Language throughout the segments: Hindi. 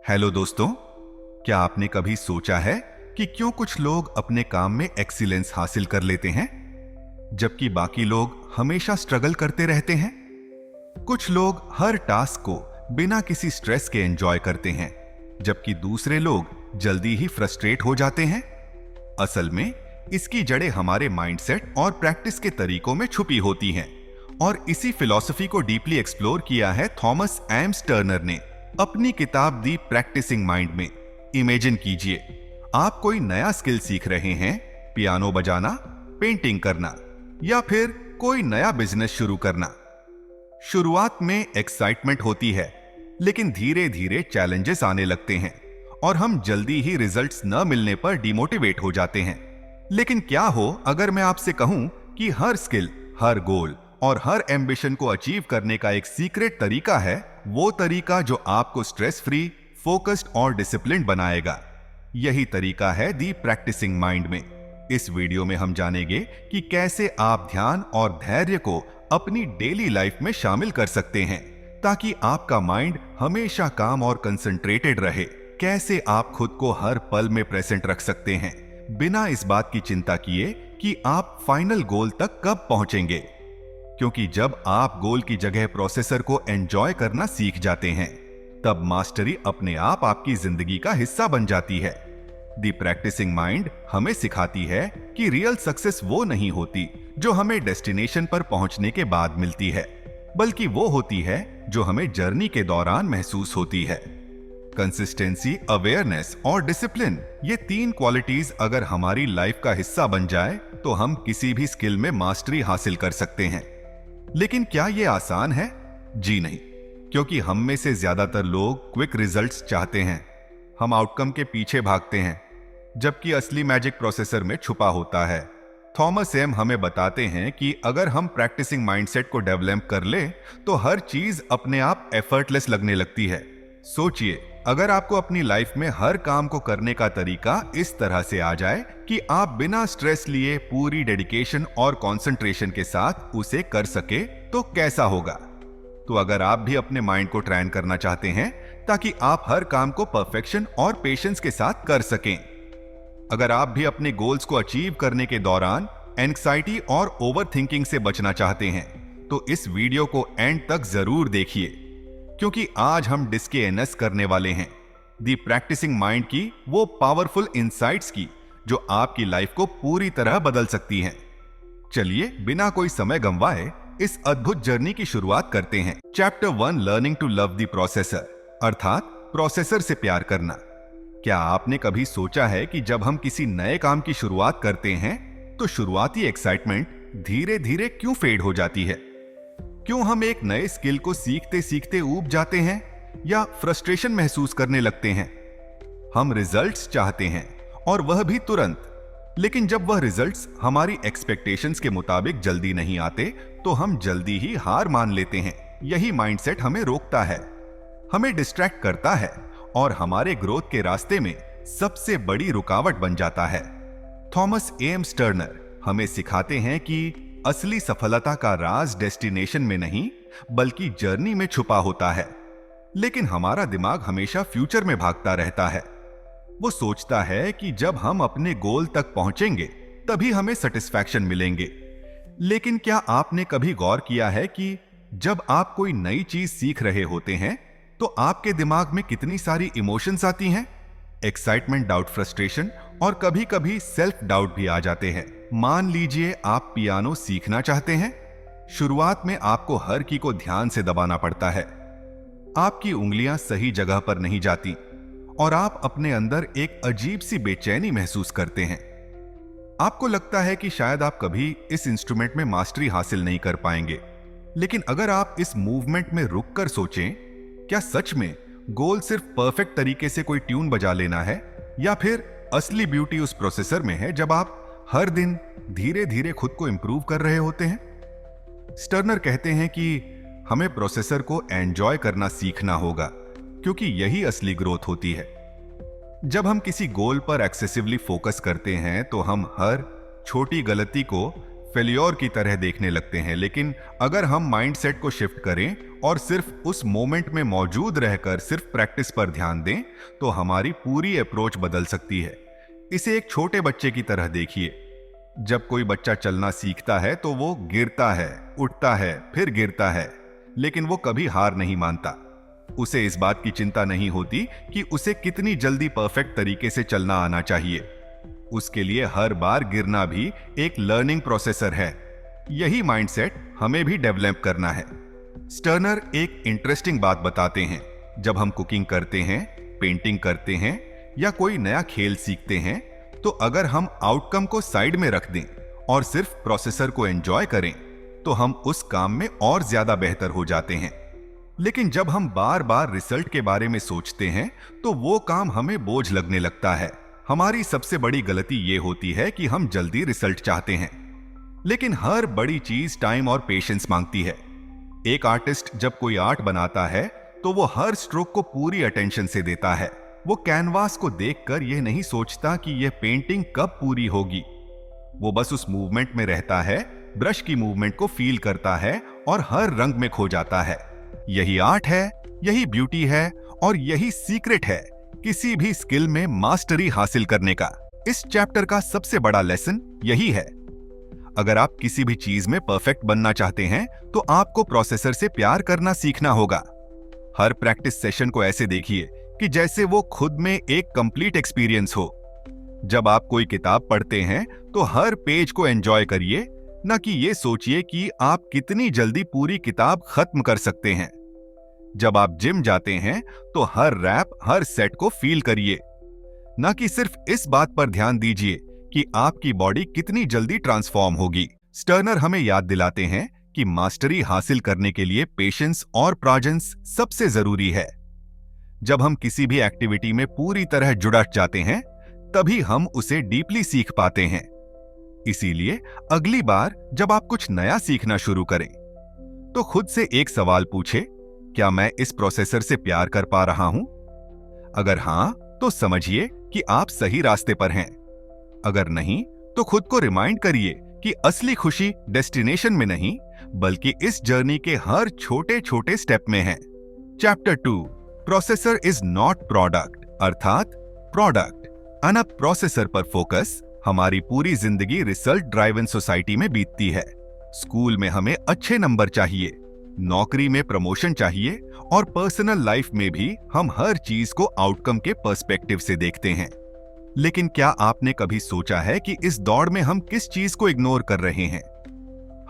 हेलो दोस्तों, क्या आपने कभी सोचा है कि क्यों कुछ लोग अपने काम में एक्सीलेंस हासिल कर लेते हैं जबकि बाकी लोग हमेशा स्ट्रगल करते रहते हैं? कुछ लोग हर टास्क को बिना किसी स्ट्रेस के एंजॉय करते हैं जबकि दूसरे लोग जल्दी ही फ्रस्ट्रेट हो जाते हैं। असल में इसकी जड़ें हमारे माइंडसेट और प्रैक्टिस के तरीकों में छुपी होती हैं और इसी फिलॉसफी को डीपली एक्सप्लोर किया है थॉमस एम्स टर्नर ने अपनी किताब दी प्रैक्टिसिंग माइंड में। इमेजिन कीजिए, आप कोई नया स्किल सीख रहे हैं, पियानो बजाना, पेंटिंग करना या फिर कोई नया बिजनेस शुरू करना। शुरुआत में एक्साइटमेंट होती है, लेकिन धीरे धीरे चैलेंजेस आने लगते हैं और हम जल्दी ही रिजल्ट्स न मिलने पर डिमोटिवेट हो जाते हैं। लेकिन क्या हो अगर मैं आपसे कहूं कि हर स्किल, हर गोल और हर एम्बिशन को अचीव करने का एक सीक्रेट तरीका है, वो तरीका जो आपको स्ट्रेस फ्री, फोकस्ड और डिसिप्लिन्ड बनाएगा। यही तरीका है दी प्रैक्टिसिंग माइंड में। इस वीडियो में हम जानेंगे कि कैसे आप ध्यान और धैर्य को अपनी डेली लाइफ में शामिल कर सकते हैं ताकि आपका माइंड हमेशा काम और कंसंट्रेटेड रहे। कैसे आप खुद को हर पल में प्रेजेंट रख सकते हैं बिना इस बात की चिंता किए कि आप फाइनल गोल तक कब पहुंचेंगे, क्योंकि जब आप गोल की जगह प्रोसेसर को एंजॉय करना सीख जाते हैं तब मास्टरी अपने आप आपकी जिंदगी का हिस्सा बन जाती है। दी प्रैक्टिसिंग माइंड हमें सिखाती है कि रियल सक्सेस वो नहीं होती जो हमें डेस्टिनेशन पर पहुंचने के बाद मिलती है, बल्कि वो होती है जो हमें जर्नी के दौरान महसूस होती है। कंसिस्टेंसी, अवेयरनेस और डिसिप्लिन, ये तीन क्वालिटीज अगर हमारी लाइफ का हिस्सा बन जाए तो हम किसी भी स्किल में मास्टरी हासिल कर सकते हैं। लेकिन क्या ये आसान है? जी नहीं, क्योंकि हम में से ज्यादातर लोग क्विक रिजल्ट्स चाहते हैं। हम आउटकम के पीछे भागते हैं, जबकि असली मैजिक प्रोसेसर में छुपा होता है। थॉमस एम हमें बताते हैं कि अगर हम प्रैक्टिसिंग माइंडसेट को डेवलप कर ले तो हर चीज अपने आप एफर्टलेस लगने लगती है। सोचिए, अगर आपको अपनी लाइफ में हर काम को करने का तरीका इस तरह से आ जाए कि आप बिना स्ट्रेस लिए पूरी डेडिकेशन और कंसंट्रेशन के साथ उसे कर सके, तो कैसा होगा? तो अगर आप भी अपने माइंड को ट्रेन करना चाहते हैं ताकि आप हर काम को परफेक्शन और पेशेंस के साथ कर सकें, अगर आप भी अपने गोल्स को अचीव करने के दौरान एंग्जायटी और ओवरथिंकिंग से बचना चाहते हैं, तो इस वीडियो को एंड तक जरूर देखिए, क्योंकि आज हम डिस्कस करने वाले हैं दी प्रैक्टिसिंग माइंड की वो पावरफुल इनसाइट्स की जो आपकी लाइफ को पूरी तरह बदल सकती हैं। चलिए बिना कोई समय गंवाए इस अद्भुत जर्नी की शुरुआत करते हैं। Chapter 1, learning to love the processor, अर्थात प्रोसेसर से प्यार करना। क्या आपने कभी सोचा है कि जब हम किसी नए काम की शुरुआत करते हैं तो शुरुआती एक्साइटमेंट धीरे धीरे क्यों फेड हो जाती है? क्यों हम एक नए स्किल को सीखते सीखते ऊब जाते हैं या फ्रस्ट्रेशन महसूस करने लगते हैं? हम रिजल्ट्स चाहते हैं और वह भी तुरंत, लेकिन जब वह रिजल्ट्स हमारी एक्सपेक्टेशंस के मुताबिक जल्दी नहीं आते तो हम जल्दी ही हार मान लेते हैं। यही माइंडसेट हमें रोकता है, हमें डिस्ट्रैक्ट करता है और हमारे ग्रोथ के रास्ते में सबसे बड़ी रुकावट बन जाता है। थॉमस एम्स टर्नर हमें सिखाते हैं कि असली सफलता का राज डेस्टिनेशन में नहीं बल्कि जर्नी में छुपा होता है। लेकिन हमारा दिमाग हमेशा फ्यूचर में भागता रहता है। वो सोचता है कि जब हम अपने गोल तक पहुंचेंगे तभी हमें सेटिस्फैक्शन मिलेंगे। लेकिन क्या आपने कभी गौर किया है कि जब आप कोई नई चीज सीख रहे होते हैं तो आपके दिमाग में कितनी सारी इमोशंस आती हैं? एक्साइटमेंट, डाउट, फ्रस्ट्रेशन और कभी कभी सेल्फ डाउट भी आ जाते हैं। मान लीजिए आप पियानो सीखना चाहते हैं। शुरुआत में आपको हर की को ध्यान से दबाना पड़ता है, आपकी उंगलियां सही जगह पर नहीं जाती और आप अपने अंदर एक अजीब सी बेचैनी महसूस करते हैं। आपको लगता है कि शायद आप कभी इस इंस्ट्रूमेंट में मास्टरी हासिल नहीं कर पाएंगे। लेकिन अगर आप इस मूवमेंट में रुककर सोचें, क्या सच में गोल सिर्फ परफेक्ट तरीके से कोई ट्यून बजा लेना है या फिर असली ब्यूटी उस प्रोसेसर में है जब आप हर दिन धीरे धीरे खुद को इंप्रूव कर रहे होते हैं? टर्नर कहते हैं कि हमें प्रोसेसर को एंजॉय करना सीखना होगा, क्योंकि यही असली ग्रोथ होती है। जब हम किसी गोल पर एक्सेसिवली फोकस करते हैं तो हम हर छोटी गलती को फेल्योर की तरह देखने लगते हैं। लेकिन अगर हम माइंडसेट को शिफ्ट करें और सिर्फ उस मोमेंट में मौजूद रहकर सिर्फ प्रैक्टिस पर ध्यान दें, तो हमारी पूरी अप्रोच बदल सकती है। इसे एक छोटे बच्चे की तरह देखिए। जब कोई बच्चा चलना सीखता है तो वो गिरता है, उठता है, फिर गिरता है, लेकिन वो कभी हार नहीं मानता। उसे इस बात की चिंता नहीं होती कि उसे कितनी जल्दी परफेक्ट तरीके से चलना आना चाहिए। उसके लिए हर बार गिरना भी एक लर्निंग प्रोसेसर है। यही माइंडसेट हमें भी डेवलप करना है। स्टर्नर एक इंटरेस्टिंग बात बताते हैं। जब हम कुकिंग करते हैं, पेंटिंग करते हैं या कोई नया खेल सीखते हैं, तो अगर हम आउटकम को साइड में रख दें और सिर्फ प्रोसेसर को एंजॉय करें, तो हम उस काम में और ज्यादा बेहतर हो जाते हैं। लेकिन जब हम बार बार रिजल्ट के बारे में सोचते हैं, तो वो काम हमें बोझ लगने लगता है। हमारी सबसे बड़ी गलती ये होती है कि हम जल्दी रिजल्ट चाहते हैं, लेकिन हर बड़ी चीज टाइम और पेशेंस मांगती है। एक आर्टिस्ट जब कोई आर्ट बनाता है तो वो हर स्ट्रोक को पूरी अटेंशन से देता है। वो कैनवास को देखकर यह नहीं सोचता कि यह पेंटिंग कब पूरी होगी। वो बस उस मूवमेंट में रहता है, ब्रश की मूवमेंट को फील करता है और हर रंग में खो जाता है। यही आर्ट है, यही ब्यूटी है और यही सीक्रेट है किसी भी स्किल में मास्टरी हासिल करने का। इस चैप्टर का सबसे बड़ा लेसन यही है। अगर आप किसी भी चीज में परफेक्ट बनना चाहते हैं, तो आपको प्रोसेसर से प्यार करना सीखना होगा। हर प्रैक्टिस सेशन को ऐसे देखिए कि जैसे वो खुद में एक कंप्लीट एक्सपीरियंस हो। जब आप कोई किताब पढ़ते हैं, तो हर पेज को एंजॉय करिए, न कि ये सोचिए कि आप कितनी जल्दी पूरी किताब खत्म कर सकते हैं। जब आप जिम जाते हैं, तो हर रैप, हर सेट को फील करिए, न कि सिर्फ इस बात पर ध्यान दीजिए कि आपकी बॉडी कितनी जल्दी ट्रांसफॉर्म होगी। स्टर्नर हमें याद दिलाते हैं कि मास्टरी हासिल करने के लिए पेशेंस और प्रेजेंस सबसे जरूरी है। जब हम किसी भी एक्टिविटी में पूरी तरह जुड़ जाते हैं, तभी हम उसे डीपली सीख पाते हैं। इसीलिए अगली बार जब आप कुछ नया सीखना शुरू करें, तो खुद से एक सवाल पूछे, क्या मैं इस प्रोसेसर से प्यार कर पा रहा हूं? अगर हां, तो समझिए कि आप सही रास्ते पर हैं। अगर नहीं, तो खुद को रिमाइंड करिए कि असली खुशी डेस्टिनेशन में नहीं, बल्कि इस जर्नी के हर छोटे छोटे स्टेप में है। Chapter 2, processor is not product, अर्थात प्रोडक्ट अन प्रोसेसर पर फोकस। हमारी पूरी जिंदगी रिजल्ट ड्राइवन सोसाइटी में बीतती है। स्कूल में हमें अच्छे नंबर चाहिए, नौकरी में प्रमोशन चाहिए और पर्सनल लाइफ में भी हम हर चीज को आउटकम के पर्सपेक्टिव से देखते हैं। लेकिन क्या आपने कभी सोचा है कि इस दौड़ में हम किस चीज को इग्नोर कर रहे हैं?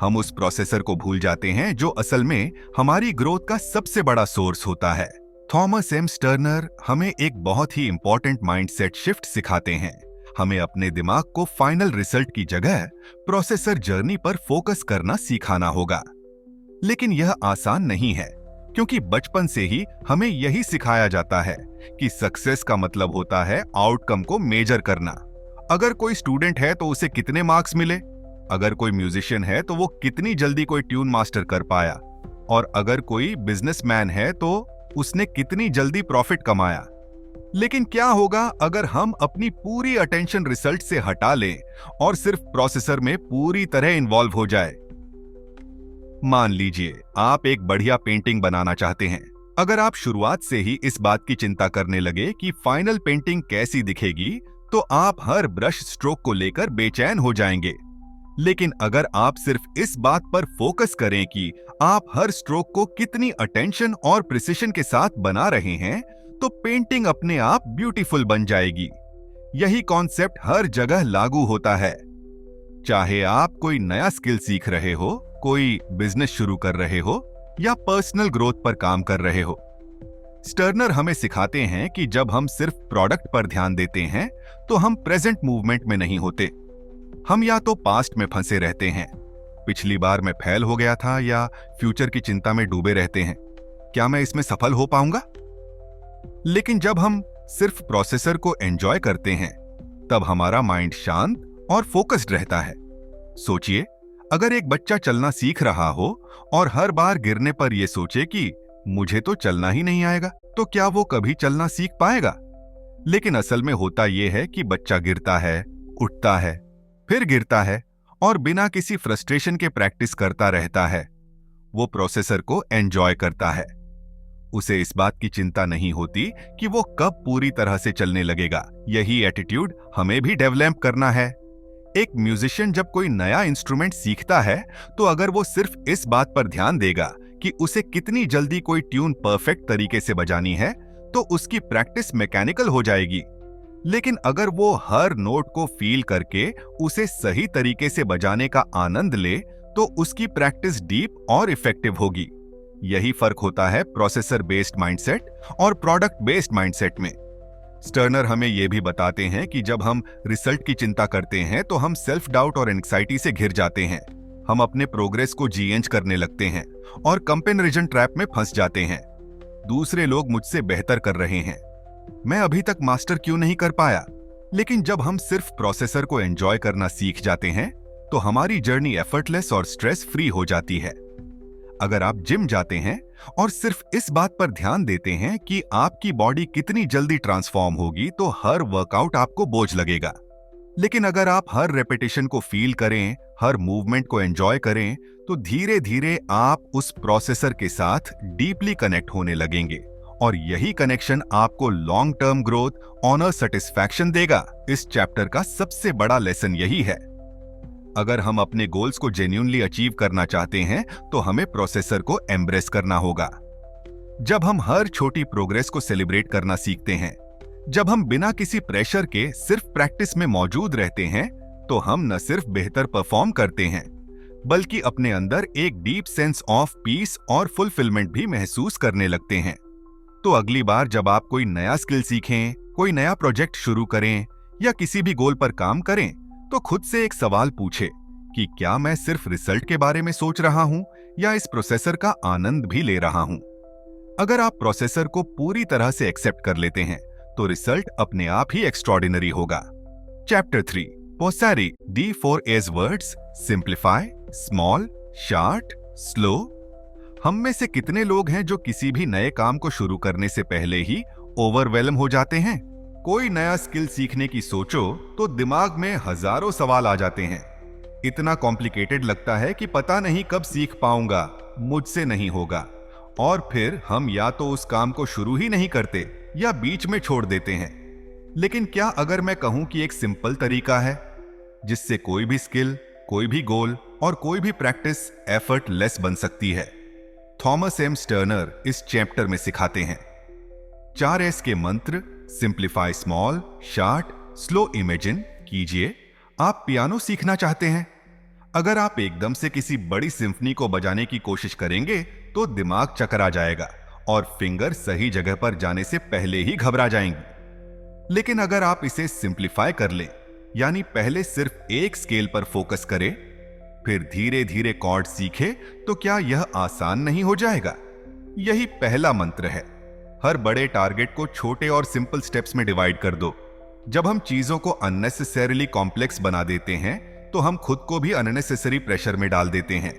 हम उस प्रोसेसर को भूल जाते हैं जो असल में हमारी ग्रोथ का सबसे बड़ा सोर्स होता है। थॉमस एम स्टर्नर हमें एक बहुत ही इंपॉर्टेंट माइंडसेट शिफ्ट सिखाते हैं। हमें अपने दिमाग को फाइनल रिजल्ट की जगह प्रोसेसर जर्नी पर फोकस करना सिखाना होगा। लेकिन यह आसान नहीं है, क्योंकि बचपन से ही हमें यही सिखाया जाता है कि सक्सेस का मतलब होता है आउटकम को मेजर करना। अगर कोई स्टूडेंट है तो उसे कितने मार्क्स मिले, अगर कोई म्यूजिशियन है तो वो कितनी जल्दी कोई ट्यून मास्टर कर पाया, और अगर कोई बिजनेसमैन है तो उसने कितनी जल्दी प्रॉफिट कमाया। लेकिन क्या होगा अगर हम अपनी पूरी अटेंशन रिजल्ट से हटा लें और सिर्फ प्रोसेसर में पूरी तरह इन्वॉल्व हो जाए? मान लीजिए आप एक बढ़िया पेंटिंग बनाना चाहते हैं। अगर आप शुरुआत से ही इस बात की चिंता करने लगे कि फाइनल पेंटिंग कैसी दिखेगी, तो आप हर ब्रश स्ट्रोक को लेकर बेचैन हो जाएंगे। लेकिन अगर आप सिर्फ इस बात पर फोकस करें कि आप हर स्ट्रोक को कितनी अटेंशन और प्रिसिशन के साथ बना रहे हैं, तो पेंटिंग अपने आप ब्यूटीफुल बन जाएगी। यही कॉन्सेप्ट हर जगह लागू होता है। चाहे आप कोई नया स्किल सीख रहे हो, कोई बिजनेस शुरू कर रहे हो या पर्सनल ग्रोथ पर काम कर रहे हो, स्टर्नर हमें सिखाते हैं कि जब हम सिर्फ प्रोडक्ट पर ध्यान देते हैं, तो हम प्रेजेंट मूवमेंट में नहीं होते। हम या तो पास्ट में फंसे रहते हैं, पिछली बार मैं फेल हो गया था, या फ्यूचर की चिंता में डूबे रहते हैं, क्या मैं इसमें सफल हो पाऊंगा? लेकिन जब हम सिर्फ प्रोसेसर को एंजॉय करते हैं, तब हमारा माइंड शांत और फोकस्ड रहता है। सोचिए, अगर एक बच्चा चलना सीख रहा हो और हर बार गिरने पर यह सोचे कि मुझे तो चलना ही नहीं आएगा, तो क्या वो कभी चलना सीख पाएगा? लेकिन असल में होता यह है कि बच्चा गिरता है, उठता है, फिर गिरता है और बिना किसी फ्रस्ट्रेशन के प्रैक्टिस करता रहता है, वो प्रोसेसर को एंजॉय करता है। उसे इस बात की चिंता नहीं होती कि वो कब पूरी तरह से चलने लगेगा। यही एटीट्यूड हमें भी डेवलप करना है। एक म्यूजिशियन जब कोई नया इंस्ट्रूमेंट सीखता है तो अगर वो सिर्फ इस बात पर ध्यान देगा कि उसे कितनी जल्दी कोई ट्यून परफेक्ट तरीके से बजानी है, तो उसकी प्रैक्टिस मैकेनिकल हो जाएगी। लेकिन अगर वो हर नोट को फील करके उसे सही तरीके से बजाने का आनंद ले, तो उसकी प्रैक्टिस डीप और इफेक्टिव होगी। यही फर्क होता है प्रोसेसर बेस्ड माइंडसेट और प्रोडक्ट बेस्ड माइंडसेट में। स्टर्नर हमें यह भी बताते हैं कि जब हम रिजल्ट की चिंता करते हैं तो हम सेल्फ डाउट और एंग्जाइटी से घिर जाते हैं। हम अपने प्रोग्रेस को जीएंच करने लगते हैं और कंपैरिजन ट्रैप में फंस जाते हैं। दूसरे लोग मुझसे बेहतर कर रहे हैं, मैं अभी तक मास्टर क्यों नहीं कर पाया। लेकिन जब हम सिर्फ प्रोसेसर को एंजॉय करना सीख जाते हैं तो हमारी जर्नी एफर्टलेस और स्ट्रेस फ्री हो जाती है। अगर आप जिम जाते हैं और सिर्फ इस बात पर ध्यान देते हैं कि आपकी बॉडी कितनी जल्दी ट्रांसफॉर्म होगी, तो हर वर्कआउट आपको बोझ लगेगा। लेकिन अगर आप हर रेपिटेशन को फील करें, हर मूवमेंट को एंजॉय करें, तो धीरे धीरे आप उस प्रोसेसर के साथ डीपली कनेक्ट होने लगेंगे और यही कनेक्शन आपको long term growth, honour, satisfaction देगा। इस चैप्टर का सबसे बड़ा लेसन यही है। अगर हम अपने गोल्स को जेन्युइनली अचीव करना चाहते हैं तो हमें प्रोसेसर को एम्ब्रेस करना होगा। जब हम हर छोटी प्रोग्रेस को सेलिब्रेट करना सीखते हैं, जब हम बिना किसी प्रेशर के सिर्फ प्रैक्टिस में मौजूद रहते हैं, तो हम न सिर्फ बेहतर परफॉर्म करते हैं बल्कि अपने अंदर एक डीप सेंस ऑफ पीस और फुलफिलमेंट भी महसूस करने लगते हैं। तो अगली बार जब आप कोई नया स्किल सीखें, कोई नया प्रोजेक्ट शुरू करें या किसी भी गोल पर काम करें, तो खुद से एक सवाल पूछे कि क्या मैं सिर्फ रिजल्ट के बारे में सोच रहा हूं या इस प्रोसेसर का आनंद भी ले रहा हूं। अगर आप प्रोसेसर को पूरी तरह से एक्सेप्ट कर लेते हैं तो रिजल्ट अपने आप ही एक्स्ट्रॉर्डिनरी होगा। Chapter 3 पोसारी D4A's words simplify, small, short, slow. हम में से कितने लोग हैं जो किसी भी नए काम को शुरू करने से पहले ही ओवरवेलम हो जाते हैं। कोई नया स्किल सीखने की सोचो तो दिमाग में हजारों सवाल आ जाते हैं। इतना कॉम्प्लिकेटेड लगता है कि पता नहीं कब सीख पाऊंगा, मुझसे नहीं होगा। और फिर हम या तो उस काम को शुरू ही नहीं करते या बीच में छोड़ देते हैं। लेकिन क्या अगर मैं कहूं कि एक सिंपल तरीका है जिससे कोई भी स्किल, कोई भी गोल और कोई भी प्रैक्टिस एफर्टलेस बन सकती है। थॉमस एम स्टर्नर इस चैप्टर में सिखाते हैं 4S के मंत्र। Simplify, small, short, slow. Imagine कीजिए आप पियानो सीखना चाहते हैं। अगर आप एकदम से किसी बड़ी सिम्फनी को बजाने की कोशिश करेंगे तो दिमाग चकरा जाएगा और फिंगर सही जगह पर जाने से पहले ही घबरा जाएंगे। लेकिन अगर आप इसे सिंप्लीफाई कर लें, यानी पहले सिर्फ एक स्केल पर फोकस करें, फिर धीरे धीरे कॉर्ड सीखे, तो क्या यह आसान नहीं हो जाएगा? यही पहला मंत्र है। हर बड़े टारगेट को छोटे और सिंपल स्टेप्स में डिवाइड कर दो। जब हम चीजों को अननेसेसरीली कॉम्प्लेक्स बना देते हैं तो हम खुद को भी अननेसेसरी प्रेशर में डाल देते हैं।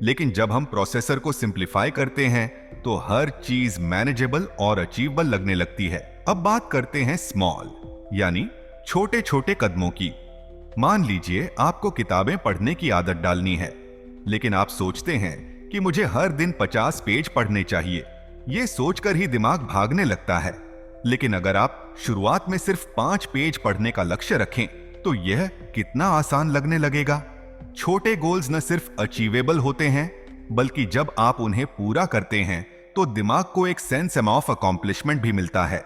लेकिन जब हम प्रोसेसर को सिंप्लीफाई करते हैं तो हर चीज मैनेजेबल और अचीवेबल लगने लगती है। अब बात करते हैं स्मॉल, यानी छोटे छोटे कदमों की। मान लीजिए आपको किताबें पढ़ने की आदत डालनी है, लेकिन आप सोचते हैं कि मुझे हर दिन 50 पेज पढ़ने चाहिए। ये सोचकर ही दिमाग भागने लगता है। लेकिन अगर आप शुरुआत में सिर्फ 5 पेज पढ़ने का लक्ष्य रखें तो यह कितना आसान लगने लगेगा। छोटे गोल्स न सिर्फ अचीवेबल होते हैं, बल्कि जब आप उन्हें पूरा करते हैं तो दिमाग को एक सेंस ऑफ अकॉम्प्लिशमेंट भी मिलता है।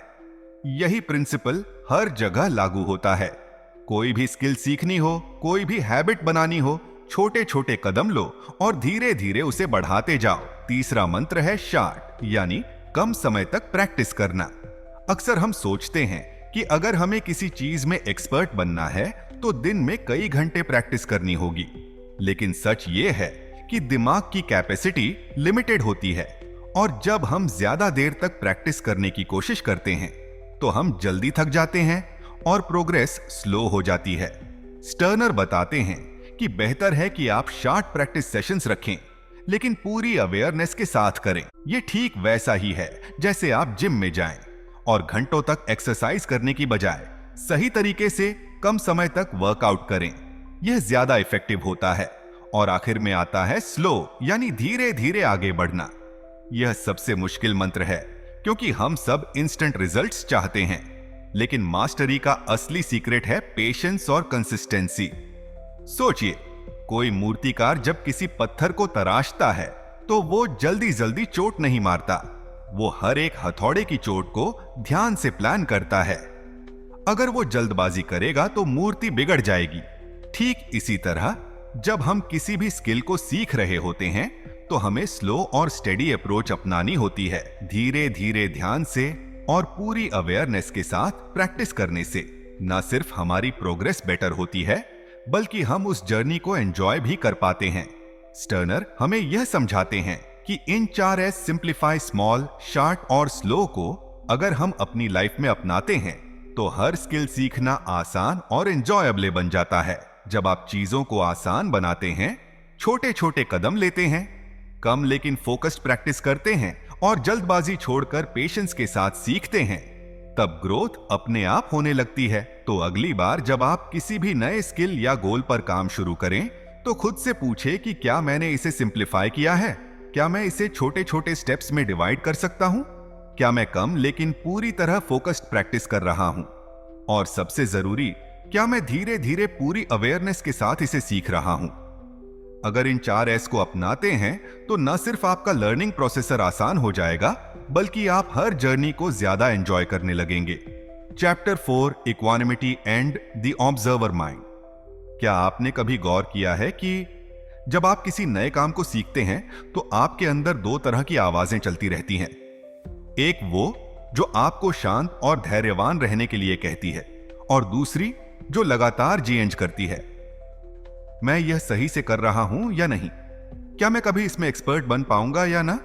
यही प्रिंसिपल हर जगह लागू होता है। कोई भी स्किल सीखनी हो, कोई भी हैबिट बनानी हो, छोटे छोटे कदम लो और धीरे धीरे उसे बढ़ाते जाओ। तीसरा मंत्र है शार्ट, यानी कम समय तक प्रैक्टिस करना। अक्सर हम सोचते हैं कि अगर हमें किसी चीज में एक्सपर्ट बनना है तो दिन में कई घंटे प्रैक्टिस करनी होगी। लेकिन सच ये है कि दिमाग की कैपेसिटी लिमिटेड होती है और जब हम ज्यादा देर तक प्रैक्टिस करने की कोशिश करते हैं तो हम जल्दी थक जाते हैं और प्रोग्रेस स्लो हो जाती है। स्टर्नर बताते हैं कि बेहतर है कि आप शॉर्ट प्रैक्टिस सेशंस रखें, लेकिन पूरी अवेयरनेस के साथ करें। यह ठीक वैसा ही है जैसे आप जिम में जाएं और घंटों तक एक्सरसाइज करने की बजाय सही तरीके से कम समय तक वर्कआउट करें। यह ज्यादा इफेक्टिव होता है। और आखिर में आता है स्लो, यानी धीरे धीरे आगे बढ़ना। यह सबसे मुश्किल मंत्र है, क्योंकि हम सब इंस्टेंट रिजल्ट्स चाहते हैं, लेकिन मास्टरी का असली सीक्रेट है पेशेंस और कंसिस्टेंसी। सोचिए, कोई मूर्तिकार जब किसी पत्थर को तराशता है तो वो जल्दी जल्दी चोट नहीं मारता, वो हर एक हथौड़े की चोट को ध्यान से प्लान करता है। अगर वो जल्दबाजी करेगा तो मूर्ति बिगड़ जाएगी। ठीक इसी तरह जब हम किसी भी स्किल को सीख रहे होते हैं तो हमें स्लो और स्टेडी अप्रोच अपनानी होती है। धीरे धीरे, ध्यान से और पूरी अवेयरनेस के साथ प्रैक्टिस करने से न सिर्फ हमारी प्रोग्रेस बेटर होती है, बल्कि हम उस जर्नी को एंजॉय भी कर पाते हैं। स्टर्नर हमें यह समझाते हैं कि इन 4S सिंप्लीफाई, स्मॉल, शार्ट और स्लो को अगर हम अपनी लाइफ में अपनाते हैं तो हर स्किल सीखना आसान और एंजॉयबल बन जाता है। जब आप चीजों को आसान बनाते हैं, छोटे छोटे कदम लेते हैं, कम लेकिन फोकस्ड प्रैक्टिस करते हैं और जल्दबाजी छोड़कर पेशेंस के साथ सीखते हैं, तब ग्रोथ अपने आप होने लगती है। तो अगली बार जब आप किसी भी नए स्किल या गोल पर काम शुरू करें तो खुद से पूछे कि क्या मैंने इसे सिंप्लीफाई किया है? क्या मैं इसे छोटे छोटे स्टेप्स में डिवाइड कर सकता हूं? क्या मैं कम लेकिन पूरी तरह फोकस्ड प्रैक्टिस कर रहा हूं? और सबसे जरूरी, क्या मैं धीरे धीरे पूरी अवेयरनेस के साथ इसे सीख रहा हूं? अगर इन 4S को अपनाते हैं तो न सिर्फ आपका लर्निंग प्रोसेसर आसान हो जाएगा, बल्कि आप हर जर्नी को ज्यादा एंजॉय करने लगेंगे। Chapter 4, equanimity and the observer mind. क्या आपने कभी गौर किया है कि जब आप किसी नए काम को सीखते हैं तो आपके अंदर 2 तरह की आवाजें चलती रहती हैं। एक वो जो आपको शांत और धैर्यवान रहने के लिए कहती है, और दूसरी जो लगातार जी-एंज करती है, मैं यह सही से कर रहा हूं या नहीं? क्या मैं कभी इसमें एक्सपर्ट बन पाऊंगा या ना?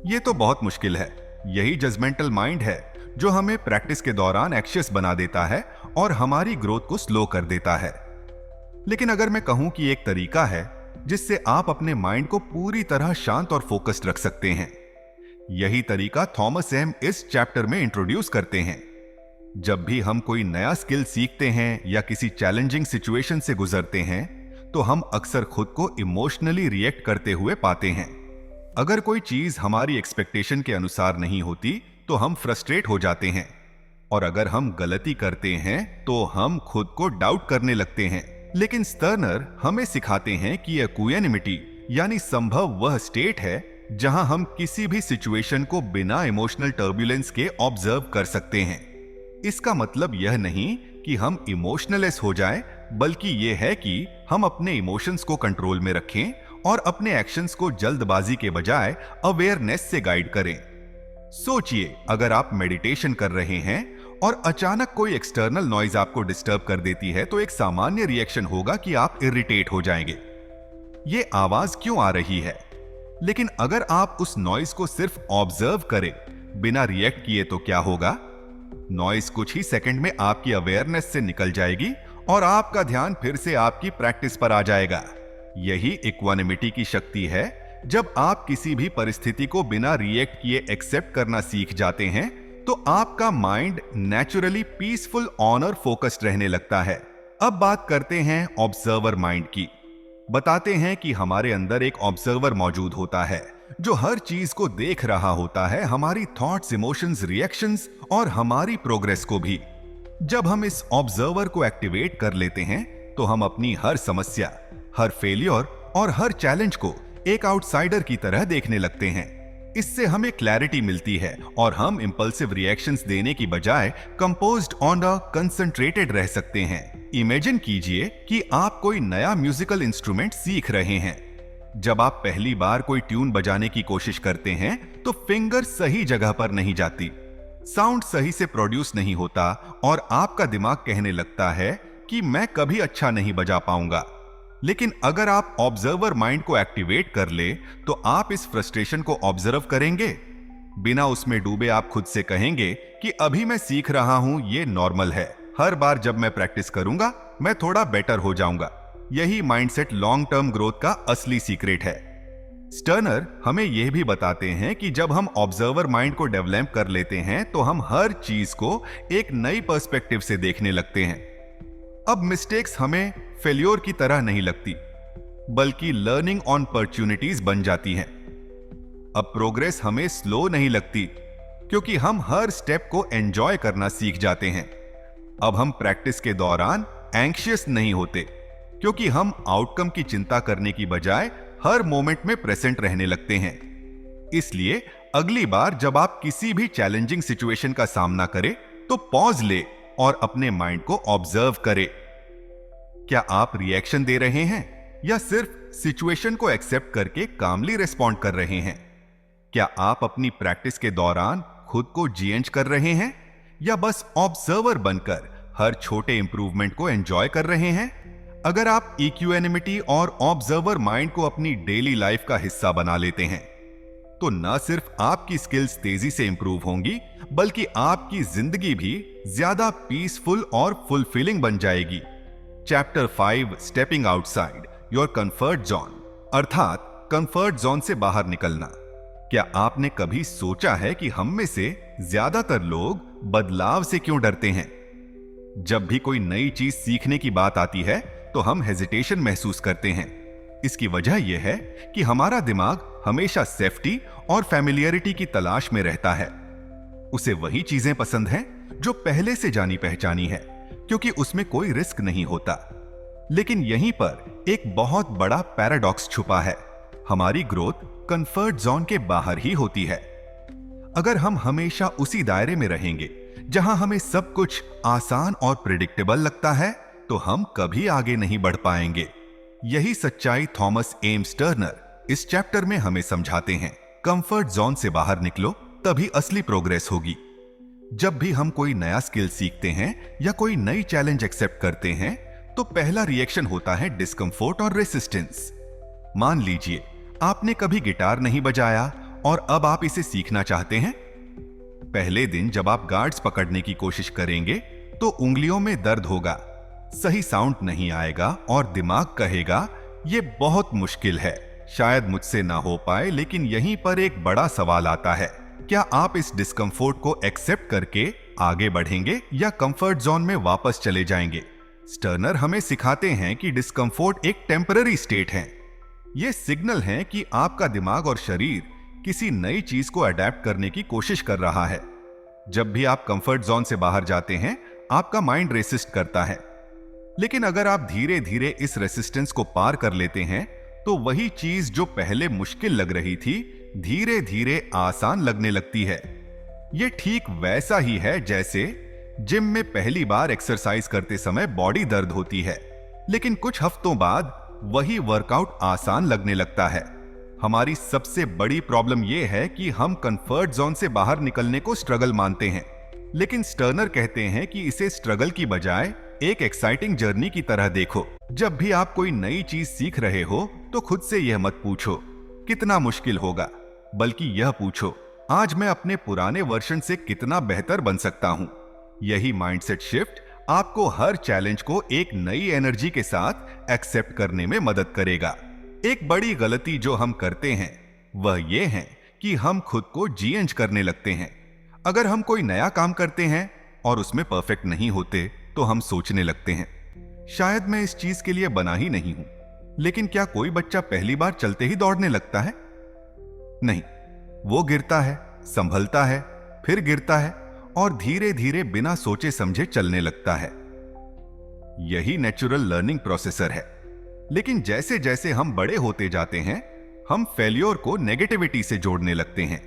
यह तो बहुत मुश्किल है। यही जजमेंटल माइंड है जो हमें प्रैक्टिस के दौरान एंग्शियस बना देता है और हमारी ग्रोथ को स्लो कर देता है। लेकिन अगर मैं कहूं कि एक तरीका है जिससे आप अपने माइंड को पूरी तरह शांत और फोकस्ड रख सकते हैं, यही तरीका थॉमस एम इस चैप्टर में इंट्रोड्यूस करते हैं। जब भी हम कोई नया स्किल सीखते हैं या किसी चैलेंजिंग सिचुएशन से गुजरते हैं तो हम अक्सर खुद को इमोशनली रिएक्ट करते हुए पाते हैं। अगर कोई चीज हमारी एक्सपेक्टेशन के अनुसार नहीं होती तो हम फ्रस्ट्रेट हो जाते हैं, और अगर हम गलती करते हैं तो हम खुद को डाउट करने लगते हैं। लेकिन स्टर्नर हमें सिखाते हैं कि इक्वानिमिटी यानी संभव वह स्टेट है जहां हम किसी भी सिचुएशन को बिना इमोशनल टर्बुलेंस के ऑब्जर्व कर सकते हैं। इसका मतलब यह नहीं कि हम इमोशनलेस हो जाएं, बल्कि यह है कि हम अपने इमोशंस को कंट्रोल में रखें और अपने एक्शंस को जल्दबाजी के बजाय अवेयरनेस से गाइड करें। सोचिए, अगर आप मेडिटेशन कर रहे हैं और अचानक कोई एक्सटर्नल नॉइज आपको डिस्टर्ब कर देती है तो एक सामान्य रिएक्शन होगा कि आप इरिटेट हो जाएंगे। ये आवाज क्यों आ रही है? लेकिन अगर आप उस नॉइज को सिर्फ ऑब्जर्व करें, बिना रिएक्ट किए, तो क्या होगा? नॉइज कुछ ही सेकंड में आपकी अवेयरनेस से निकल जाएगी और आपका ध्यान फिर से आपकी प्रैक्टिस पर आ जाएगा। यही इक्वानिमिटी की शक्ति है। जब आप किसी भी परिस्थिति को बिना रिएक्ट किए एक्सेप्ट करना सीख जाते हैं तो आपका mind naturally peaceful, honour focused रहने लगता है। अब बात करते हैं ऑब्जर्वर माइंड की। बताते हैं कि हमारे अंदर एक ऑब्जर्वर मौजूद होता है जो हर चीज को देख रहा होता है, हमारी थॉट्स, इमोशंस, रिएक्शंस और हमारी प्रोग्रेस को भी। जब हम इस ऑब्जर्वर को एक्टिवेट कर लेते हैं तो हम अपनी हर समस्या, हर फेलियर और हर चैलेंज को एक आउटसाइडर की तरह देखने लगते हैं। इससे हमें क्लैरिटी मिलती है और हम इंपल्सिव रिएक्शंस देने की बजाय कंपोज्ड ऑन अ कंसंट्रेटेड रह सकते हैं। इमेजिन कीजिए कि आप कोई नया म्यूजिकल इंस्ट्रूमेंट सीख रहे हैं। जब आप पहली बार कोई ट्यून बजाने की कोशिश करते हैं तो फिंगर सही जगह पर नहीं जाती, साउंड सही से प्रोड्यूस नहीं होता और आपका दिमाग कहने लगता है कि मैं कभी अच्छा नहीं बजा पाऊंगा। लेकिन अगर आप ऑब्जर्वर माइंड को एक्टिवेट कर ले तो आप इस फ्रस्ट्रेशन को ऑब्जर्व करेंगे। बिना उसमें डूबे आप खुद से कहेंगे कि अभी मैं सीख रहा हूं, ये नॉर्मल है, हर बार जब मैं प्रैक्टिस करूंगा मैं थोड़ा बेटर हो जाऊंगा। यही माइंडसेट लॉन्ग टर्म ग्रोथ का असली सीक्रेट है। स्टर्नर हमें यह भी बताते हैं कि जब हम ऑब्जर्वर माइंड को डेवलप कर लेते हैं तो हम हर चीज को एक नई पर्सपेक्टिव से देखने लगते हैं। अब मिस्टेक्स हमें फेल्योर की तरह नहीं लगती, बल्कि लर्निंग अपॉर्चुनिटीज बन जाती हैं। अब प्रोग्रेस हमें स्लो नहीं लगती, क्योंकि हम हर स्टेप को एंजॉय करना सीख जाते हैं। अब हम प्रैक्टिस के दौरान एंग्शियस नहीं होते, क्योंकि हम आउटकम की चिंता करने की बजाय हर मोमेंट में प्रेजेंट रहने लगते हैं। इसलिए अगली बार जब आप किसी भी चैलेंजिंग सिचुएशन का सामना करें, तो पॉज ले और अपने माइंड को ऑब्जर्व करें। क्या आप रिएक्शन दे रहे हैं या सिर्फ सिचुएशन को एक्सेप्ट करके कामली रिस्पॉन्ड कर रहे हैं? क्या आप अपनी प्रैक्टिस के दौरान खुद को चेंज कर रहे हैं या बस ऑब्जर्वर बनकर हर छोटे इंप्रूवमेंट को एंजॉय कर रहे हैं? अगर आप इक्विएनिमिटी और ऑब्जर्वर माइंड को अपनी डेली लाइफ का हिस्सा बना लेते हैं, तो न सिर्फ आपकी स्किल्स तेजी से इंप्रूव होंगी, बल्कि आपकी जिंदगी भी ज्यादा पीसफुल और फुलफिलिंग बन जाएगी। Chapter 5, stepping outside your comfort zone, अर्थात कंफर्ट जोन से बाहर निकलना। क्या आपने कभी सोचा है कि हम में से ज्यादातर लोग बदलाव से क्यों डरते हैं? जब भी कोई नई चीज सीखने की बात आती है, तो हम हेजिटेशन महसूस करते हैं। इसकी वजह यह है कि हमारा दिमाग हमेशा सेफ्टी और फैमिलियरिटी की तलाश में रहता है। उसे वही चीजें पसंद हैं जो पहले से जानी पहचानी है, क्योंकि उसमें कोई रिस्क नहीं होता। लेकिन यहीं पर एक बहुत बड़ा पैराडॉक्स छुपा है। हमारी ग्रोथ कंफर्ट जोन के बाहर ही होती है। अगर हम हमेशा उसी दायरे में रहेंगे जहां हमें सब कुछ आसान और प्रिडिक्टेबल लगता है, तो हम कभी आगे नहीं बढ़ पाएंगे। यही सच्चाई थॉमस एम्स टर्नर इस चैप्टर में हमें समझाते हैं। कंफर्ट जोन से बाहर निकलो, तभी असली प्रोग्रेस होगी। जब भी हम कोई नया स्किल सीखते हैं या कोई नई चैलेंज एक्सेप्ट करते हैं, तो पहला रिएक्शन होता है डिस्कंफोर्ट और रेसिस्टेंस। मान लीजिए आपने कभी गिटार नहीं बजाया और अब आप इसे सीखना चाहते हैं। पहले दिन जब आप गार्ड्स पकड़ने की कोशिश करेंगे, तो उंगलियों में दर्द होगा, सही साउंड नहीं आएगा और दिमाग कहेगा यह बहुत मुश्किल है, शायद मुझसे ना हो पाए। लेकिन यहीं पर एक बड़ा सवाल आता है, क्या आप इस डिस्कंफोर्ट को एक्सेप्ट करके आगे बढ़ेंगे या कंफर्ट जोन में वापस चले जाएंगे? स्टर्नर हमें सिखाते हैं कि डिस्कंफोर्ट एक टेम्पररी स्टेट है। यह सिग्नल है कि आपका दिमाग और शरीर किसी नई चीज को अडेप्ट करने की कोशिश कर रहा है। जब भी आप कंफर्ट जोन से बाहर जाते हैं, आपका माइंड रेसिस्ट करता है। लेकिन अगर आप धीरे धीरे इस रेसिस्टेंस को पार कर लेते हैं, तो वही चीज जो पहले मुश्किल लग रही थी, धीरे धीरे आसान लगने लगती है। यह ठीक वैसा ही है जैसे जिम में पहली बार एक्सरसाइज करते समय बॉडी दर्द होती है, लेकिन कुछ हफ्तों बाद वही वर्कआउट आसान लगने लगता है। हमारी सबसे बड़ी प्रॉब्लम यह है कि हम कंफर्ट जोन से बाहर निकलने को स्ट्रगल मानते हैं, लेकिन स्टर्नर कहते हैं कि इसे स्ट्रगल की बजाय एक एक्साइटिंग जर्नी की तरह देखो। जब भी आप कोई नई चीज सीख रहे हो, तो खुद से यह मत पूछो कितना मुश्किल होगा, बल्कि यह पूछो आज मैं अपने पुराने वर्जन से कितना बेहतर बन सकता हूं। यही माइंडसेट शिफ्ट आपको हर चैलेंज को एक नई एनर्जी के साथ एक्सेप्ट करने में मदद करेगा। एक बड़ी गलती जो हम करते हैं वह यह है कि हम खुद को चेंज करने लगते हैं। अगर हम कोई नया काम करते हैं और उसमें परफेक्ट नहीं होते, तो हम सोचने लगते हैं शायद मैं इस चीज के लिए बना ही नहीं हूं। लेकिन क्या कोई बच्चा पहली बार चलते ही दौड़ने लगता है? नहीं, वो गिरता है, संभलता है, फिर गिरता है और धीरे धीरे बिना सोचे समझे चलने लगता है। यही नेचुरल लर्निंग प्रोसेसर है। लेकिन जैसे जैसे हम बड़े होते जाते हैं, हम फेल्योर को नेगेटिविटी से जोड़ने लगते हैं,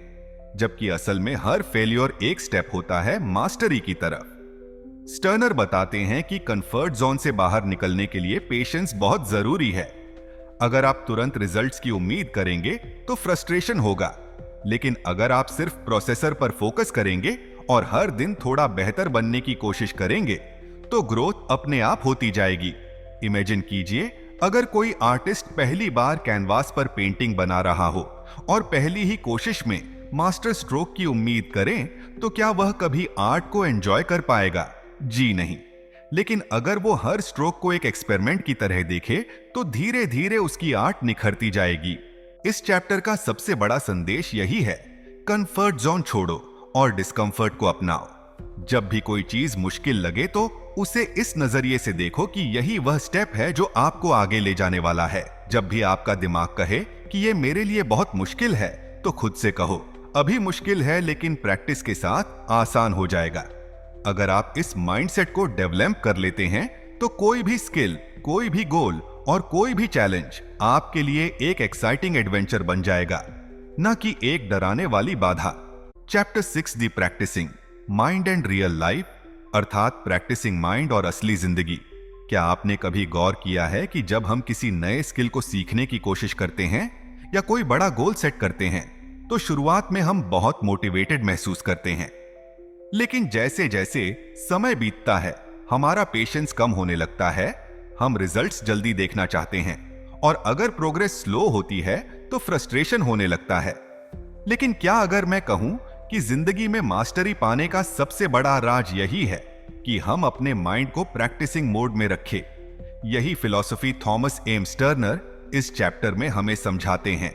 जबकि असल में हर फेल्योर एक स्टेप होता है मास्टरी की तरफ। स्टर्नर बताते हैं कि कंफर्ट जोन से बाहर निकलने के लिए पेशेंस बहुत जरूरी है। अगर आप तुरंत रिजल्ट्स की उम्मीद करेंगे तो फ्रस्ट्रेशन होगा, लेकिन अगर आप सिर्फ प्रोसेसर पर फोकस करेंगे और हर दिन थोड़ा बेहतर बनने की कोशिश करेंगे, तो ग्रोथ अपने आप होती जाएगी। इमेजिन कीजिए, अगर कोई आर्टिस्ट पहली बार कैनवास पर पेंटिंग बना रहा हो और पहली ही कोशिश में मास्टर स्ट्रोक की उम्मीद करें, तो क्या वह कभी आर्ट को एंजॉय कर पाएगा? जी नहीं। लेकिन अगर वो हर स्ट्रोक को एक एक्सपेरिमेंट की तरह देखे, तो धीरे धीरे उसकी आर्ट निखरती जाएगी। इस चैप्टर का सबसे बड़ा संदेश यही है, कंफर्ट जोन छोड़ो और डिस्कंफर्ट को अपनाओ। जब भी कोई चीज मुश्किल लगे, तो उसे इस नजरिए से देखो कि यही वह स्टेप है जो आपको आगे ले जाने वाला है। जब भी आपका दिमाग कहे कि ये मेरे लिए बहुत मुश्किल है, तो खुद से कहो, अभी मुश्किल है लेकिन प्रैक्टिस के साथ आसान हो जाएगा। अगर आप इस माइंडसेट को डेवलप कर लेते हैं, तो कोई भी स्किल, कोई भी गोल और कोई भी चैलेंज आपके लिए एक एक्साइटिंग एडवेंचर बन जाएगा, न कि एक डराने वाली बाधा। Chapter 6 the practising mind and real life, अर्थात प्रैक्टिसिंग माइंड और असली जिंदगी। क्या आपने कभी गौर किया है कि जब हम किसी नए स्किल को सीखने की कोशिश करते हैं या कोई बड़ा गोल सेट करते हैं, तो शुरुआत में हम बहुत मोटिवेटेड महसूस करते हैं, लेकिन जैसे जैसे समय बीतता है हमारा पेशेंस कम होने लगता है। हम रिजल्ट्स जल्दी देखना चाहते हैं, और अगर प्रोग्रेस स्लो होती है तो फ्रस्ट्रेशन होने लगता है। लेकिन क्या अगर मैं कहूं कि जिंदगी में मास्टरी पाने का सबसे बड़ा राज यही है कि हम अपने माइंड को प्रैक्टिसिंग मोड में रखें। यही फिलॉसफी थॉमस एम्स टर्नर इस चैप्टर में हमें समझाते हैं।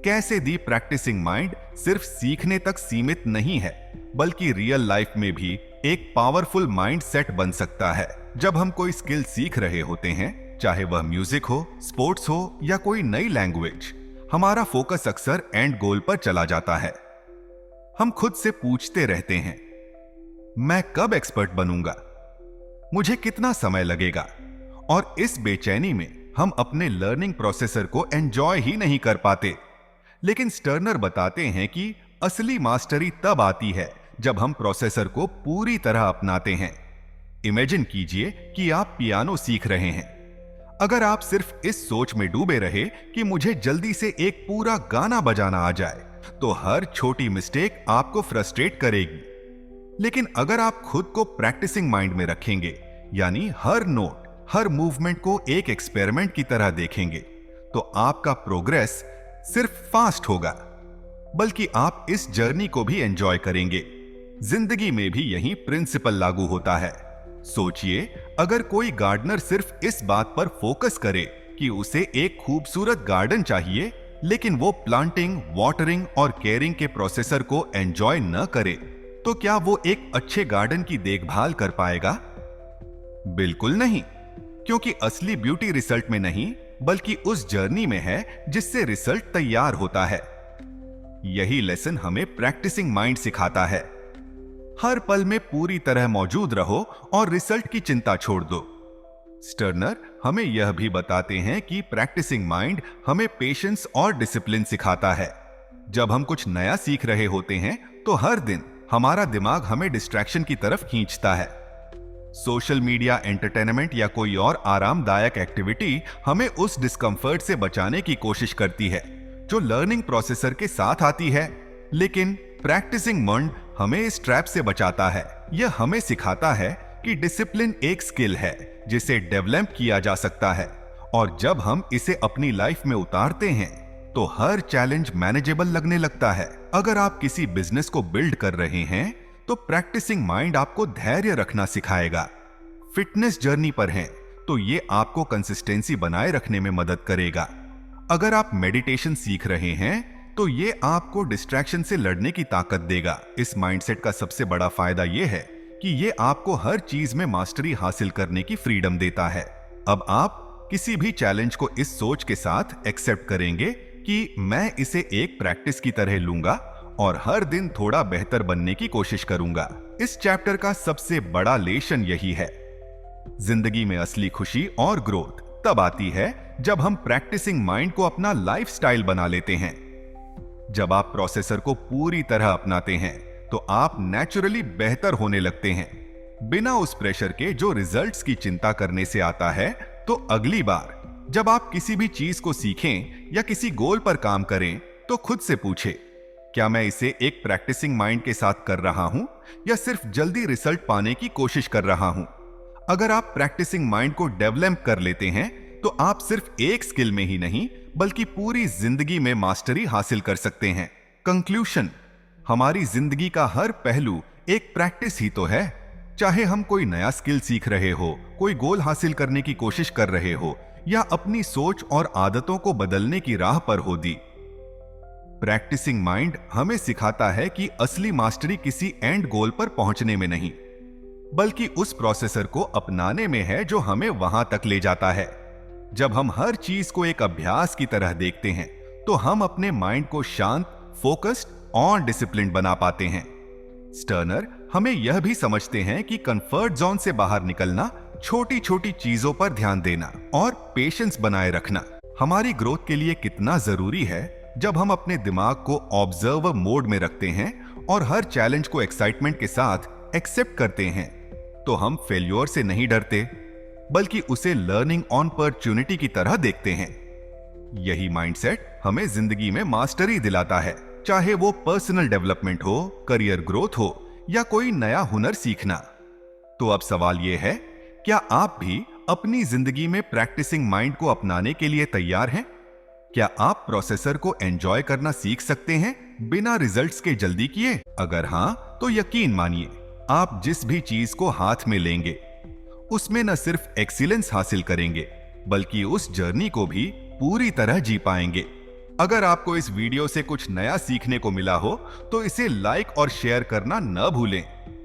कैसे दी प्रैक्टिसिंग माइंड सिर्फ सीखने तक सीमित नहीं है, बल्कि रियल लाइफ में भी एक पावरफुल माइंड सेट बन सकता है। जब हम कोई स्किल सीख रहे होते हैं, चाहे वह म्यूजिक हो, स्पोर्ट्स हो या कोई नई लैंग्वेज, हमारा फोकस अक्सर एंड गोल पर चला जाता है। हम खुद से पूछते रहते हैं, मैं कब एक्सपर्ट बनूंगा, मुझे कितना समय लगेगा, और इस बेचैनी में हम अपने लर्निंग प्रोसेसर को एंजॉय ही नहीं कर पाते। लेकिन स्टर्नर बताते हैं कि असली मास्टरी तब आती है जब हम प्रोसेसर को पूरी तरह अपनाते हैं। इमेजिन कीजिए कि आप पियानो सीख रहे हैं। अगर आप सिर्फ इस सोच में डूबे रहे कि मुझे जल्दी से एक पूरा गाना बजाना आ जाए, तो हर छोटी मिस्टेक आपको फ्रस्ट्रेट करेगी। लेकिन अगर आप खुद को प्रैक्टिसिंग माइंड में रखेंगे, यानी हर नोट, हर मूवमेंट को एक एक्सपेरिमेंट की तरह देखेंगे, तो आपका प्रोग्रेस सिर्फ फास्ट होगा, बल्कि आप इस जर्नी को भी एंजॉय करेंगे। जिंदगी में भी यही प्रिंसिपल लागू होता है। सोचिए, अगर कोई गार्डनर सिर्फ इस बात पर फोकस करे कि उसे एक खूबसूरत गार्डन चाहिए, लेकिन वो प्लांटिंग, वाटरिंग और केयरिंग के प्रोसेसर को एंजॉय न करे, तो क्या वो एक अच्छे गार्डन की देखभाल कर पाएगा? बिल्कुल नहीं, क्योंकि असली ब्यूटी रिजल्ट में नहीं, बल्कि उस जर्नी में है जिससे रिजल्ट तैयार होता है। यही लेसन हमें प्रैक्टिसिंग माइंड सिखाता है। हर पल में पूरी तरह मौजूद रहो और रिजल्ट की चिंता छोड़ दो। स्टर्नर हमें यह भी बताते हैं कि प्रैक्टिसिंग माइंड हमें पेशेंस और डिसिप्लिन सिखाता है। जब हम कुछ नया सीख रहे होते हैं, तो हर दिन हमारा दिमाग हमें डिस्ट्रैक्शन की तरफ खींचता है। सोशल मीडिया, एंटरटेनमेंट या कोई और आरामदायक एक्टिविटी हमें उस डिस्कंफर्ट से बचाने की कोशिश करती है जो लर्निंग प्रोसेसर के साथ आती है। लेकिन प्रैक्टिसिंग माइंड हमें इस ट्रैप से बचाता है। यह हमें सिखाता है कि डिसिप्लिन एक स्किल है जिसे डेवलप किया जा सकता है, और जब हम इसे अपनी लाइफ में उतारते हैं तो हर चैलेंज मैनेजेबल लगने लगता है। अगर आप किसी बिजनेस को बिल्ड कर रहे हैं, तो प्रैक्टिसिंग माइंड आपको धैर्य रखना सिखाएगा। फिटनेस जर्नी पर हैं, तो ये आपको कंसिस्टेंसी बनाए रखने में मदद करेगा। अगर आप मेडिटेशन सीख रहे हैं, तो ये आपको डिस्ट्रैक्शन से लड़ने की ताकत देगा। इस माइंडसेट का सबसे बड़ा फायदा यह है कि ये आपको हर चीज में मास्टरी हासिल करने की फ्रीडम देता है। अब आप किसी भी चैलेंज को इस सोच के साथ एक्सेप्ट करेंगे कि मैं इसे एक प्रैक्टिस की तरह लूंगा और हर दिन थोड़ा बेहतर बनने की कोशिश करूंगा। इस चैप्टर का सबसे बड़ा लेसन यही है। जिंदगी में असली खुशी और ग्रोथ तब आती है जब हम प्रैक्टिसिंग माइंड को अपना लाइफस्टाइल बना लेते हैं। जब आप प्रोसेसर को पूरी तरह अपनाते हैं, तो आप नेचुरली बेहतर होने लगते हैं, बिना उस प्रेशर के जो रिजल्ट्स की चिंता करने से आता है। तो अगली बार जब आप किसी भी चीज को सीखें या किसी गोल पर काम करें, तो खुद से पूछे, क्या मैं इसे एक प्रैक्टिसिंग माइंड के साथ कर रहा हूं या सिर्फ जल्दी रिजल्ट पाने की कोशिश कर रहा हूं? अगर आप प्रैक्टिसिंग माइंड को डेवलप कर लेते हैं, तो आप सिर्फ एक स्किल में ही नहीं, बल्कि पूरी जिंदगी में मास्टरी हासिल कर सकते हैं। कंक्लूजन, हमारी जिंदगी का हर पहलू एक प्रैक्टिस ही तो है। चाहे हम कोई नया स्किल सीख रहे हो, कोई गोल हासिल करने की कोशिश कर रहे हो, या अपनी सोच और आदतों को बदलने की राह पर हो दी। प्रैक्टिसिंग माइंड हमें सिखाता है कि असली मास्टरी किसी एंड गोल पर पहुंचने में नहीं, बल्कि उस प्रोसेसर को अपनाने में है जो हमें वहां तक ले जाता है। जब हम हर चीज को एक अभ्यास की तरह देखते हैं तो हम अपने माइंड को शांत, फोकस्ड और डिसिप्लिन्ड बना पाते हैं। स्टर्नर हमें यह भी समझते हैं कि कंफर्ट जोन से बाहर निकलना, छोटी छोटी चीजों पर ध्यान देना और पेशेंस बनाए रखना हमारी ग्रोथ के लिए कितना जरूरी है। जब हम अपने दिमाग को ऑब्जर्वर मोड में रखते हैं और हर चैलेंज को एक्साइटमेंट के साथ एक्सेप्ट करते हैं तो हम फेल्योर से नहीं डरते, बल्कि उसे लर्निंग अपॉर्चुनिटी की तरह देखते हैं। यही माइंडसेट हमें जिंदगी में मास्टरी दिलाता है, चाहे वो पर्सनल डेवलपमेंट हो, करियर ग्रोथ हो या कोई नया हुनर सीखना। तो अब सवाल यह है, क्या आप भी अपनी जिंदगी में प्रैक्टिसिंग माइंड को अपनाने के लिए तैयार हैं? क्या आप प्रोसेसर को एंजॉय करना सीख सकते हैं बिना रिजल्ट्स के जल्दी किए? अगर हां, तो यकीन मानिए आप जिस भी चीज को हाथ में लेंगे उसमें न सिर्फ एक्सीलेंस हासिल करेंगे, बल्कि उस जर्नी को भी पूरी तरह जी पाएंगे। अगर आपको इस वीडियो से कुछ नया सीखने को मिला हो तो इसे लाइक और शेयर करना न भूलें,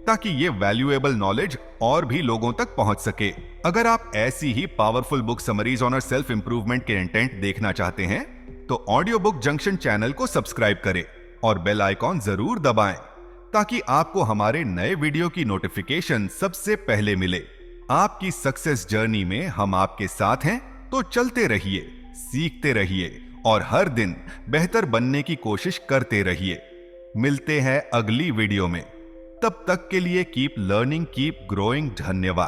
ताकि ये वैल्यूएबल नॉलेज और भी लोगों तक पहुंच सके। अगर आप ऐसी ही powerful book summaries on self improvement के इंटेंट देखना चाहते हैं तो ऑडियो बुक जंक्शन चैनल को सब्सक्राइब करें और बेल आइकॉन जरूर दबाएं, ताकि आपको हमारे नए वीडियो की नोटिफिकेशन सबसे पहले मिले। आपकी सक्सेस जर्नी में हम आपके साथ हैं, तो चलते रहिए, सीखते रहिए और हर दिन बेहतर बनने की कोशिश करते रहिए। मिलते हैं अगली वीडियो में, तब तक के लिए कीप लर्निंग, कीप ग्रोइंग। धन्यवाद।